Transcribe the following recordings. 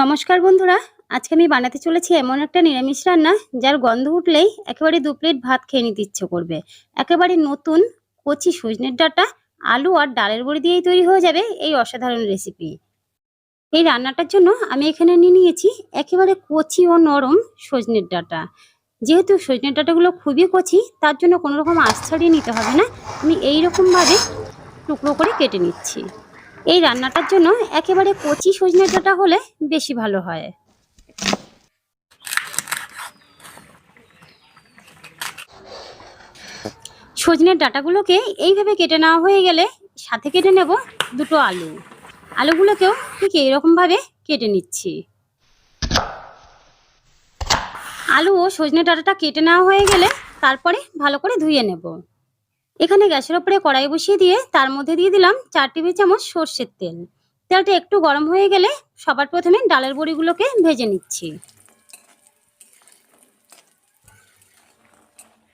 নমস্কার বন্ধুরা, আজকে আমি বানাতে চলেছি এমন একটা নিরামিষ রান্না যার গন্ধ উঠলেই একেবারে 2 প্লেট ভাত খেয়ে নিতে ইচ্ছে করবে। একেবারে নতুন কচি সজনের ডাঁটা, আলু আর ডালের বড়ি দিয়েই তৈরি হয়ে যাবে এই অসাধারণ রেসিপি। এই রান্নাটার জন্য আমি এখানে নিয়েছি একেবারে কচি ও নরম সজনের ডাঁটা। যেহেতু সজনের ডাঁটাগুলো খুবই কচি, তার জন্য কোনো রকম আঁশ ছাড়িয়ে নিতে হবে না। আমি এইরকমভাবে টুকরো করে কেটে নিচ্ছি। এই রান্নাটার জন্য একেবারে কচি সজনের ডাঁটা হলে বেশি ভালো হয়। সজনের ডাঁটাগুলোকে এইভাবে কেটে নেওয়া হয়ে গেলে সাথে কেটে নেব দুটো আলু। আলুগুলোকেও ঠিক এইরকমভাবে কেটে নিচ্ছি। আলু ও সজনে ডাঁটাটা কেটে নেওয়া হয়ে গেলে তারপরে ভালো করে ধুয়ে নেব। এখানে গ্যাসের ওপরে কড়াই বসিয়ে দিয়ে তার মধ্যে দিয়ে দিলাম 4 টেবিল চামচ সর্ষের তেল। তেলটা একটু গরম হয়ে গেলে সবার প্রথমে ডালের বড়িগুলোকে ভেজে নিচ্ছি।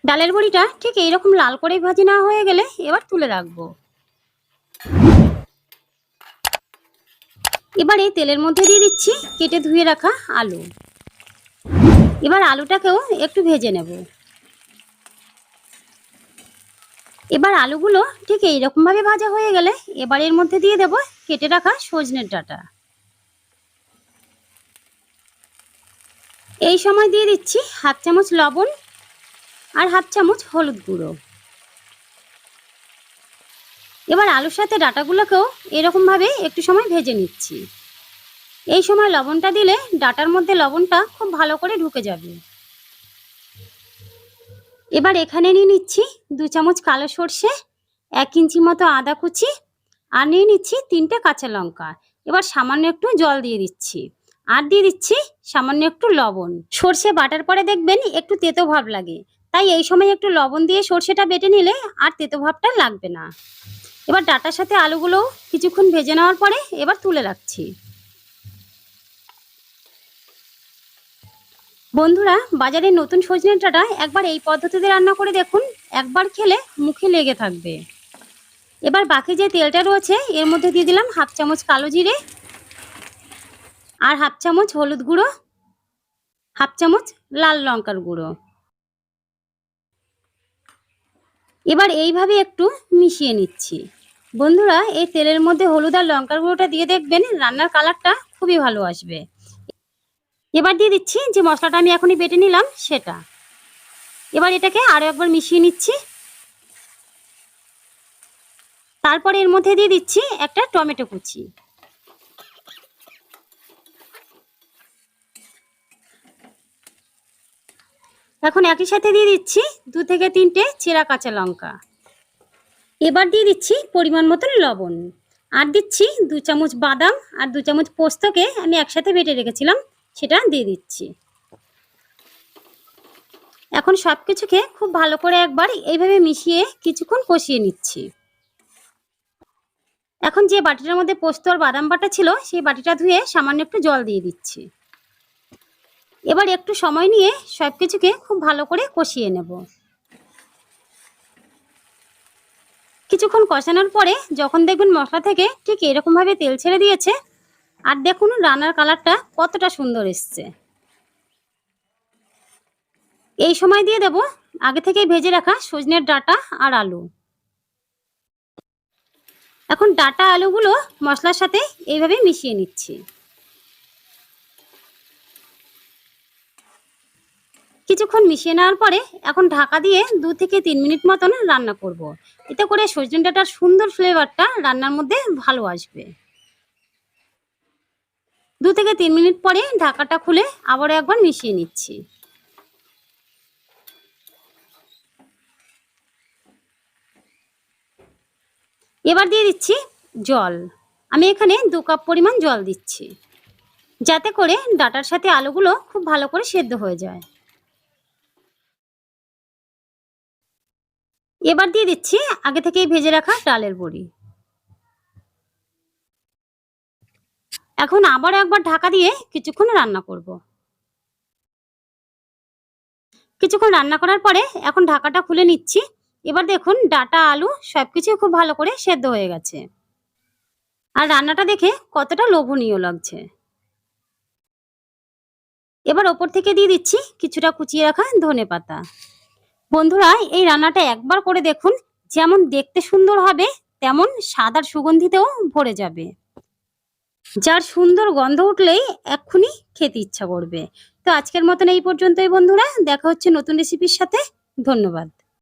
ডালের বড়িটা ঠিক এইরকম লাল করে ভাজি নেওয়া হয়ে গেলে এবার তুলে রাখবো। এবার এই তেলের মধ্যে দিয়ে দিচ্ছি কেটে ধুয়ে রাখা আলু। এবার আলুটাকেও একটু ভেজে নেব। এবার আলুগুলো ঠিক এইরকম ভাবে ভাজা হয়ে গেলে এবার এর মধ্যে দিয়ে দেব কেটে রাখা সজনের ডাঁটা। এই সময় দিয়ে দিচ্ছি হাফ চামচ লবণ আর হাফ চামচ হলুদ গুঁড়ো। এবার আলুর সাথে ডাঁটাগুলোকেও এরকম ভাবে একটু সময় ভেজে নিচ্ছি। এই সময় লবণটা দিলে ডাঁটার মধ্যে লবণটা খুব ভালো করে ঢুকে যাবে। এবার এখানে নিয়ে নিচ্ছি 2 চামচ কালো সর্ষে, 1 ইঞ্চি মতো আদা কুচি আর নিয়ে নিচ্ছি 3টে কাঁচা লঙ্কা। এবার সামান্য একটু জল দিয়ে দিচ্ছি আর দিয়ে দিচ্ছি সামান্য একটু লবণ। সর্ষে বাটার পরে দেখবেন একটু তেতো ভাব লাগে, তাই এই সময় একটু লবণ দিয়ে সর্ষেটা বেটে নিলে আর তেতো ভাবটা লাগবে না। এবার ডাঁটার সাথে আলুগুলো কিছুক্ষণ ভেজে নেওয়ার পরে এবার তুলে রাখছি। বন্ধুরা, বাজারে নতুন সজনের ডাঁটা একবার এই পদ্ধতিতে রান্না করে দেখুন, একবার খেলে মুখে লেগে থাকবে। এবার বাকি যে তেলটা রয়েছে এর মধ্যে দিয়ে দিলাম হাফ চামচ কালো জিরে আর হাফ চামচ হলুদ গুঁড়ো, হাফ চামচ লাল লঙ্কার গুঁড়ো। এবার এইভাবে একটু মিশিয়ে নিচ্ছি। বন্ধুরা, এই তেলের মধ্যে হলুদ আর লঙ্কার গুঁড়োটা দিয়ে দেখবেন রান্নার কালারটা খুবই ভালো আসবে। এবার দিয়ে দিচ্ছি যে মশলাটা আমি এখনই বেটে নিলাম সেটা। এবার এটাকে আরো একবার মিশিয়ে নিচ্ছি। তারপরে এর মধ্যে দিয়ে দিচ্ছি একটা টমেটো কুচি। এখন একই সাথে দিয়ে দিচ্ছি 2 থেকে 3টে চেরা কাঁচা লঙ্কা। এবার দিয়ে দিচ্ছি পরিমাণ মতন লবণ আর দিচ্ছি 2 চামচ বাদাম আর 2 চামচ পোস্তকে আমি একসাথে বেটে রেখেছিলাম, সেটা দিয়ে দিচ্ছি। এখন সবকিছুকে খুব ভালো করে একবার এইভাবে মিশিয়ে কিছুক্ষণ কষিয়ে নিচ্ছি। এখন যে বাটিটার মধ্যে পোস্ত আর বাদাম বাটা ছিল সেই বাটিটা ধুয়ে সামান্য একটু জল দিয়ে দিচ্ছি। এবার একটু সময় নিয়ে সবকিছুকে খুব ভালো করে কষিয়ে নেব। কিছুক্ষণ কষানোর পরে যখন দেখবেন মশলা থেকে ঠিক এরকম ভাবে তেল ছেড়ে দিয়েছে আর দেখুন রান্নার কালারটা কতটা সুন্দর এসছে। এই সময় দিয়ে দেব আগে থেকে ভেজে রাখা সজনের ডাঁটা আর আলু। এখন ডাঁটা আলুগুলো মশলার সাথে এইভাবে মিশিয়ে নিচ্ছি। কিছুক্ষণ মিশিয়ে নেওয়ার পরে এখন ঢাকা দিয়ে 2 থেকে 3 মিনিট মতন রান্না করব। এতে করে সজনে ডাঁটার সুন্দর ফ্লেভারটা রান্নার মধ্যে ভালো আসবে। 2 থেকে 3 মিনিট পরে ঢাকাটা খুলে আবারও একবার মিশিয়ে নিচ্ছি। এবার দিয়ে দিচ্ছি জল। আমি এখানে 2 কাপ পরিমাণ জল দিচ্ছি, যাতে করে ডাঁটার সাথে আলুগুলো খুব ভালো করে সেদ্ধ হয়ে যায়। এবার দিয়ে দিচ্ছি আগে থেকেই ভেজে রাখা ডালের বড়ি। এখন আবার একবার ঢাকা দিয়ে কিছুক্ষণ রান্না করব। কিছুক্ষণ রান্না করার পরে এখন ঢাকাটা খুলে নিচ্ছি। এবার দেখুন ডাঁটা আলু সবকিছু খুব ভালো করে সেদ্ধ হয়ে গেছে আর রান্নাটা দেখে কতটা লোভনীয় লাগছে। এবার ওপর থেকে দিয়ে দিচ্ছি কিছুটা কুচিয়ে রাখা ধনেপাতা। বন্ধুরা, এই রান্নাটা একবার করে দেখুন, যেমন দেখতে সুন্দর হবে তেমন স্বাদ আর সুগন্ধিতেও ভরে যাবে। যার সুন্দর গন্ধ উঠলেই এক্ষুনি খেতে ইচ্ছা করবে। তো আজকের মতন এই পর্যন্তই বন্ধুরা, দেখা হচ্ছে নতুন রেসিপির সাথে। ধন্যবাদ।